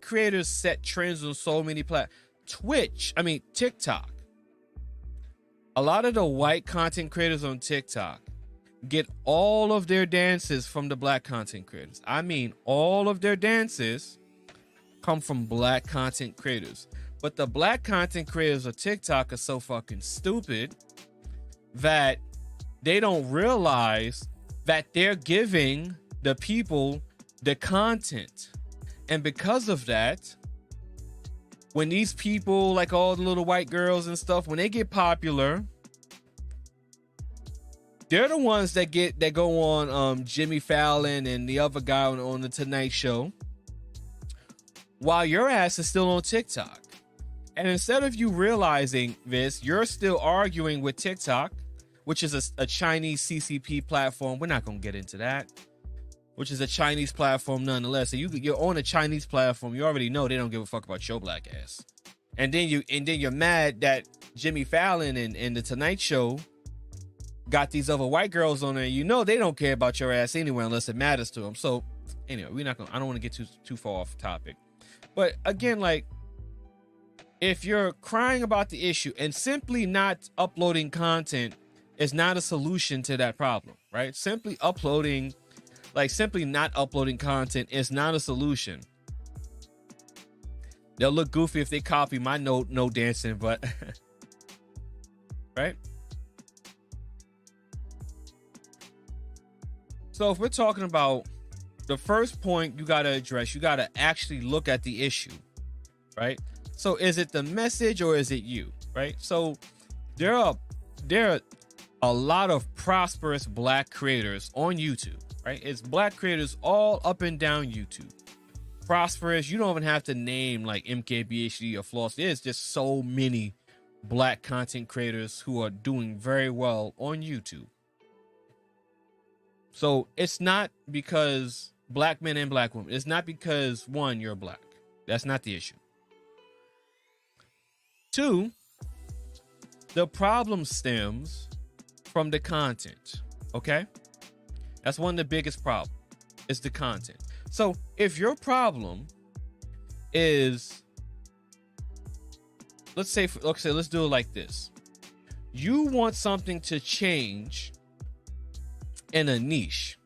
creators set trends on so many TikTok. A lot of the white content creators on TikTok get all of their dances from the black content creators. I mean, all of their dances come from black content creators. But the black content creators of TikTok are so fucking stupid that they don't realize that they're giving the people the content. And because of that, when these people, like all the little white girls and stuff, when they get popular, they're the ones that go on Jimmy Fallon and the other guy on the Tonight Show, while your ass is still on TikTok. And instead of you realizing this, you're still arguing with TikTok, which is a Chinese CCP platform. We're not gonna get into that. Which is a Chinese platform nonetheless. So you're on a Chinese platform. You already know they don't give a fuck about your black ass. And then you're mad that Jimmy Fallon and the Tonight Show got these other white girls on there. You know they don't care about your ass anyway unless it matters to them. So anyway, I don't want to get too far off topic. But again, like, if you're crying about the issue and simply not uploading content is not a solution to that problem, right? Simply not uploading content is not a solution. They'll look goofy if they copy my no dancing, but right? So if we're talking about the first point you got to address, you got to actually look at the issue, right? So is it the message or is it you, right? So there are a lot of prosperous black creators on YouTube, right? It's black creators all up and down YouTube. Prosperous, you don't even have to name like MKBHD or Floss. There's just so many black content creators who are doing very well on YouTube. So it's not because black men and black women. It's not because, one, you're black. That's not the issue. Two, the problem stems from the content, okay? That's one of the biggest problems, is the content. So if your problem is, let's do it like this. You want something to change in a niche,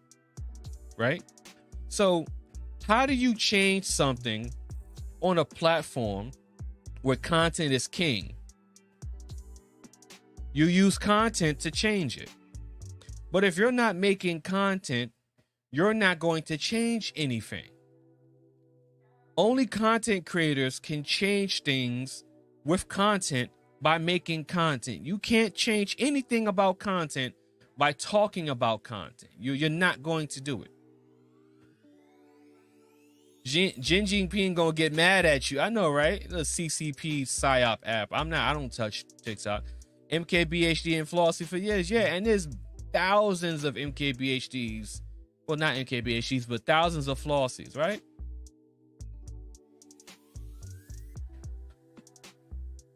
right? So how do you change something on a platform where content is king? You use content to change it. But if you're not making content, you're not going to change anything. Only content creators can change things with content by making content. You can't change anything about content by talking about content. You're not going to do it. Jin Jinping gonna get mad at you. I know, right? The CCP PSYOP app. I don't touch TikTok. MKBHD and Flossie for years, yeah. And there's thousands of MKBHDs. Well, not MKBHDs, but thousands of Flossies, right?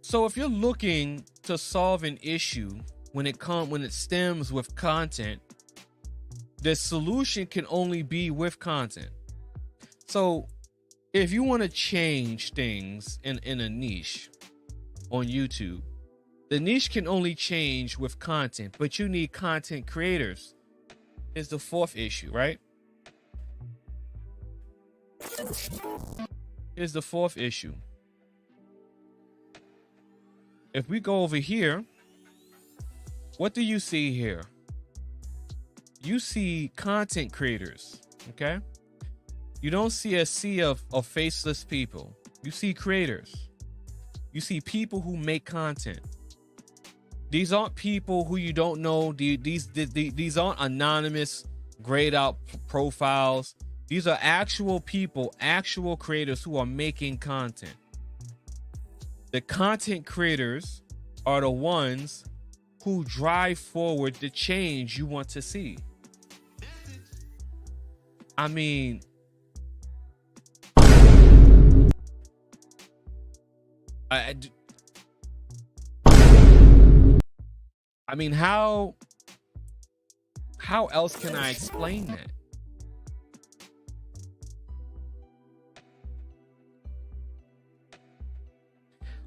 So if you're looking to solve an issue when it stems with content, the solution can only be with content. So if you want to change things in a niche on YouTube, the niche can only change with content, but you need content creators. Is the fourth issue, right? Here's the fourth issue. If we go over here, what do you see here? You see content creators, okay? You don't see a sea of faceless people. You see creators. You see people who make content. These aren't people who you don't know. These aren't anonymous, grayed out profiles. These are actual people, actual creators who are making content. The content creators are the ones who drive forward the change you want to see. I mean, I mean, how else can I explain that?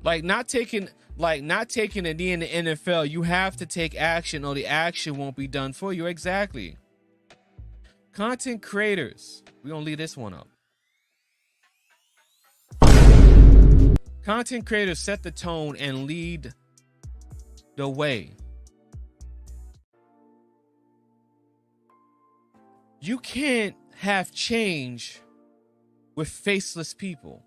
Like not taking a knee in the NFL, you have to take action or the action won't be done for you. Exactly. Content creators. We're gonna leave this one up. Content creators set the tone and lead the way. You can't have change with faceless people,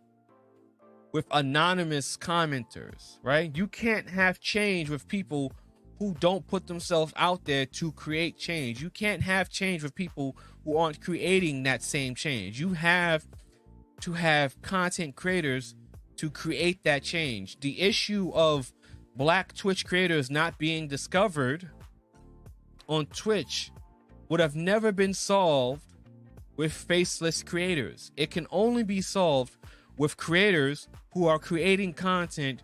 with anonymous commenters, right? You can't have change with people who don't put themselves out there to create change. You can't have change with people who aren't creating that same change. You have to have content creators to create that change. The issue of Black Twitch creators not being discovered on Twitch would have never been solved with faceless creators. It can only be solved with creators who are creating content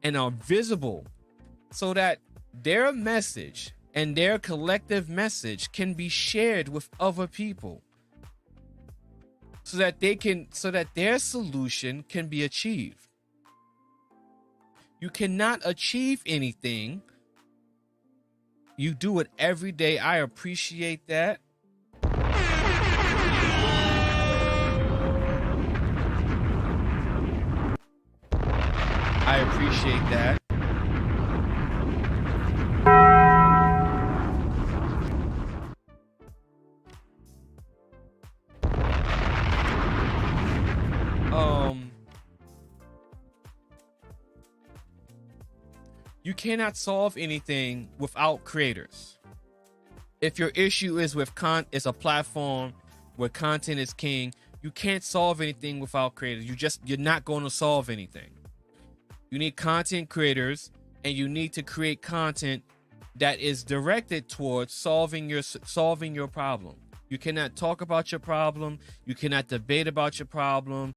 and are visible, so that their message and their collective message can be shared with other people, so that their solution can be achieved. You cannot achieve anything. You do it every day. I appreciate that. I appreciate that. You cannot solve anything without creators. If your issue is with it's a platform where content is king, you can't solve anything without creators. You're not going to solve anything. You need content creators, and you need to create content that is directed towards solving your problem. You cannot talk about your problem. You cannot debate about your problem.